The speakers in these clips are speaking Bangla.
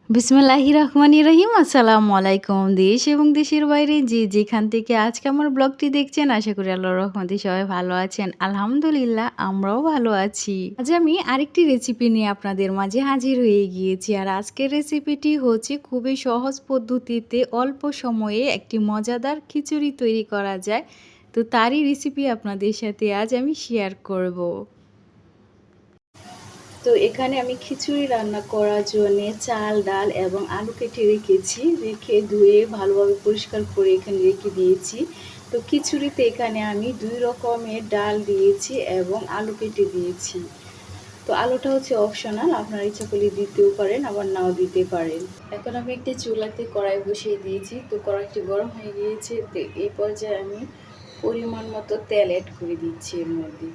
বিসমিল্লাহির রহমানির রহিম। আসসালামু আলাইকুম। দেশ এবং দেশের বাইরে যে যেখান থেকে আজকে আমার ব্লগটি দেখছেন, আশা করি আল্লাহর রহমতে সবাই ভালো আছেন। আলহামদুলিল্লাহ আমরাও ভালো আছি। আজ আমি আরেকটি রেসিপি নিয়ে আপনাদের মাঝে হাজির হয়ে গিয়েছি। আর আজকের রেসিপিটি হচ্ছে খুবই সহজ পদ্ধতিতে অল্প সময়ে একটি মজাদার খিচুড়ি তৈরি করা যায়। তো তারই রেসিপি আপনাদের সাথে আজ আমি শেয়ার করব। তো এখানে আমি খিচুড়ি রান্না করার জন্য চাল, ডাল এবং আলু কেটে রেখেছি। রেখে ধুয়ে ভালোভাবে পরিষ্কার করে এখানে রেখে দিয়েছি। তো খিচুড়িতে এখানে আমি 2 রকমের ডাল দিয়েছি এবং আলু কেটে দিয়েছি। তো আলুটা হচ্ছে অপশনাল, আপনারা ইচ্ছা করলে দিতেও পারেন, আবার নাও দিতে পারেন। এখন আমি একটি চুলাতে কড়াই বসিয়ে দিয়েছি। তো কড়াইটি গরম হয়ে গিয়েছে। তো এই পর্যায়ে আমি পরিমাণ মতো তেল অ্যাড করে দিচ্ছি এর মধ্যে।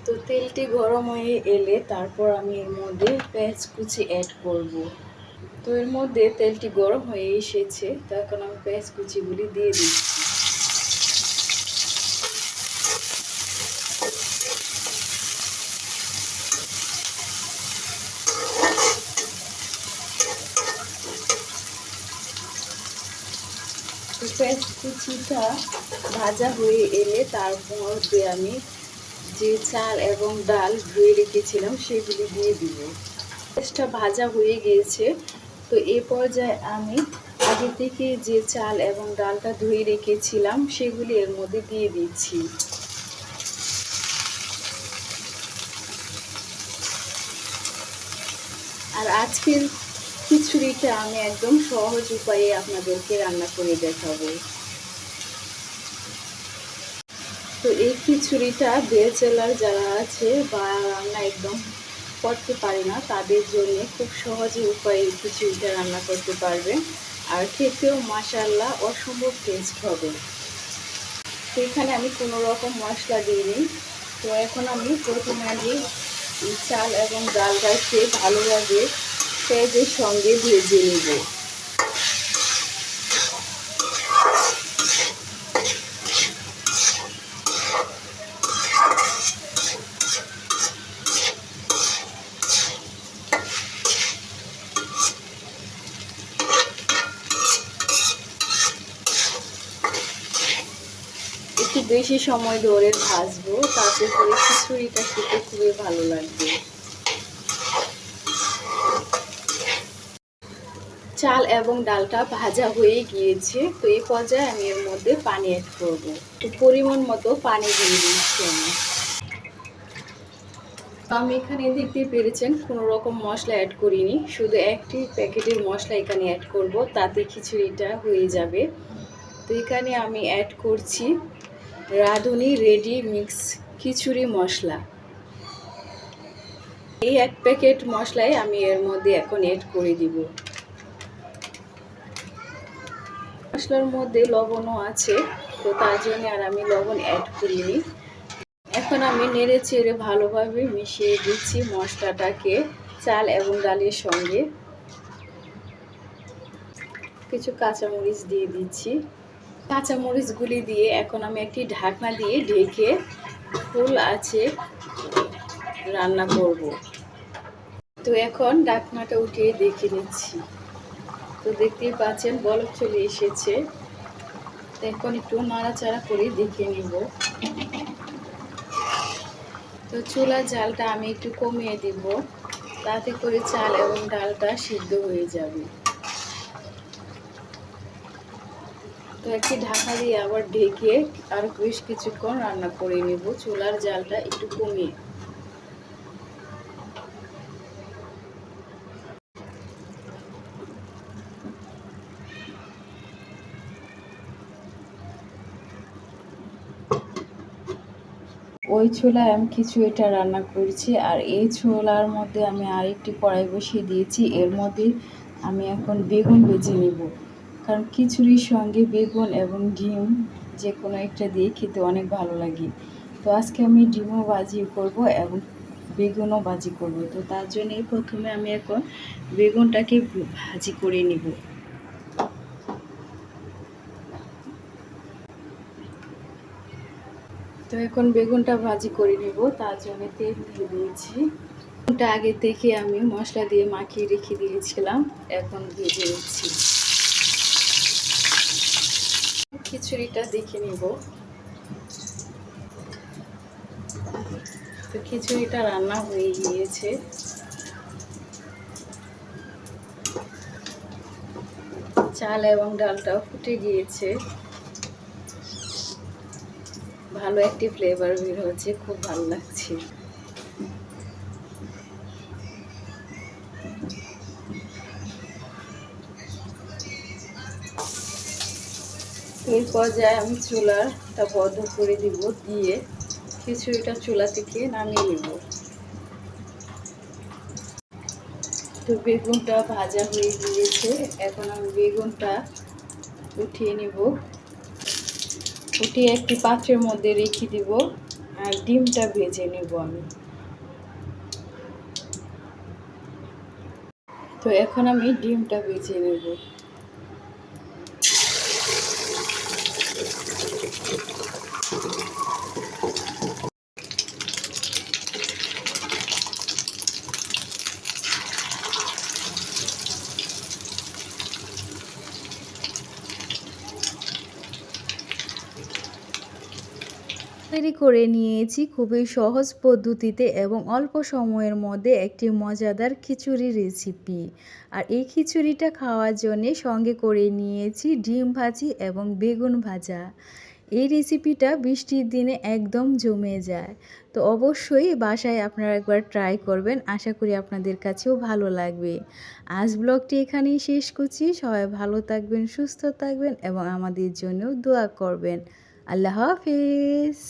তো তেলটি গরম হয়ে এলে তারপর আমি এর মধ্যে পেঁয়াজ কুচি অ্যাড করব। তো এর মধ্যে তেলটি গরম হয়ে এসেছে, তো এখন আমি পেঁয়াজ কুচিগুলি দিয়ে দিচ্ছি। তো পেঁয়াজ কুচিটা ভাজা হয়ে এলে তার মধ্যে আমি যে চাল এবং ডাল ধুয়ে রেখেছিলাম সেগুলি দিয়ে দিব। পেঁয়াজটা ভাজা হয়ে গিয়েছে। তো এ পর্যায়ে আমি আগে থেকে যে চাল এবং ডালটা ধুয়ে রেখেছিলাম সেগুলি এর মধ্যে দিয়ে দিচ্ছি। আর আজকের খিচুড়িটা আমি একদম সহজ উপায়ে আপনাদেরকে রান্না করে দেখাবো। তো এই খিচুড়িটা ব্যাচেলার যারা আছে বা রান্না একদম করতে পারে না তাদের জন্য খুব সহজে উপায়ে এই খিচুড়িটা রান্না করতে পারবেন। আর খেতেও মাশাআল্লাহ অসম্ভব টেস্ট হবে। তো এখানে আমি কোনো রকম মশলা দিইনি। তো এখন আমি প্রথমে আগে চাল এবং ডালটাকে ভালোভাবে পেঁয়াজের সঙ্গে ভেজে নেব। একটু বেশি সময় ধরে ভাজবো, তাতে করে খিচুড়িটা খেতে খুবই ভালো লাগবে। চাল এবং ডালটা ভাজা হয়ে গিয়েছে। তো এই পর্যায়ে আমি এর মধ্যে পানি অ্যাড করব। তো পরিমাণ মতো পানি দিয়ে দিচ্ছি আমি। আমি এখানে দেখতে পেরেছেন কোনো রকম মশলা অ্যাড করিনি, শুধু একটি প্যাকেটের মশলা এখানে অ্যাড করব, তাতে খিচুড়িটা হয়ে যাবে। তো এখানে আমি অ্যাড করছি রাঁধুনি রেডি মিক্স খিচুড়ি মশলা। এই 1 প্যাকেট মশলাই আমি এর মধ্যে এখন অ্যাড করে দিব। মশলার মধ্যে লবণও আছে, তো তার জন্য আর আমি লবণ অ্যাড করিনি। এখন আমি নেড়ে চেড়ে ভালোভাবে মিশিয়ে দিচ্ছি মশলাটাকে চাল এবং ডালের সঙ্গে। কিছু কাঁচামরিচ দিয়ে দিচ্ছি। কাঁচামরিচগুলি দিয়ে এখন আমি একটি ঢাকনা দিয়ে ঢেকে ফুল আঁচে রান্না করব। তো এখন ঢাকনাটা উঠিয়ে দেখে নিচ্ছি। তো দেখতেই পাচ্ছেন বলক চলে এসেছে। তো এখন একটু নাড়াচাড়া করে দেখে নিব। তো চুলার জালটা আমি একটু কমিয়ে দিব, তাতে করে চাল এবং ডালটা সিদ্ধ হয়ে যাবে। তো একটি ঢাকা দিয়ে আবার ঢেকে আর বেশ কিছুক্ষণ রান্না করে নেব, চুলার জালটা একটু কমিয়ে। ওই ছোলায় আমি খিচুড়িটা রান্না করছি, আর এই ছোলার মধ্যে আমি আরেকটি কড়াই বসিয়ে দিয়েছি। এর মধ্যে আমি এখন বেগুন ভেজে নেব, কারণ খিচুড়ির সঙ্গে বেগুন এবং ডিম যে কোনো একটা দিয়ে খেতে অনেক ভালো লাগে। তো আজকে আমি ডিমও ভাজি করব এবং বেগুনও ভাজি করব। তো তার জন্যে প্রথমে আমি এখন বেগুনটাকে ভাজি করে নেব। তো এখন বেগুনটা ভাজি করে নেব, তার জন্য তেল দিয়ে দিয়েছি। বেগুনটা আগে থেকে আমি মশলা দিয়ে মাখিয়ে রেখে দিয়েছিলাম, এখন ভেজে নিচ্ছি। খিচুড়িটা দেখে নেব। তো খিচুড়িটা রান্না হয়ে গিয়েছে। চাল এবং ডালটাও ফুটে গিয়েছে, ভালো একটি ফ্লেভার বের হচ্ছে, খুব ভালো লাগছে। এই পর্যায়ে আমি চুলাটা বন্ধ করে দিব, দিয়ে খিচুড়িটা চুলা থেকে নামিয়ে নেব। তো বেগুনটা ভাজা হয়ে গিয়েছে, এখন আমি বেগুনটা উঠিয়ে নেব। উঠিয়ে একটি পাত্রের মধ্যে রেখে দিব, আর ডিমটা ভেজে নেব আমি। তো এখন আমি ডিমটা ভেজে নেব। তৈরি করে নিয়েছি খুবই সহজ পদ্ধতিতে এবং অল্প সময়ের মধ্যে একটি মজাদার খিচুড়ি রেসিপি। আর এই খিচুড়িটা খাওয়ার জন্যে সঙ্গে করে নিয়েছি ডিম ভাজি এবং বেগুন ভাজা। এই রেসিপিটা বৃষ্টির দিনে একদম জমে যায়। তো অবশ্যই বাসায় আপনারা একবার ট্রাই করবেন, আশা করি আপনাদের কাছেও ভালো লাগবে। আজ ব্লগটি এখানেই শেষ করছি। সবাই ভালো থাকবেন, সুস্থ থাকবেন এবং আমাদের জন্য দোয়া করবেন। আল্লাহ হাফেজ।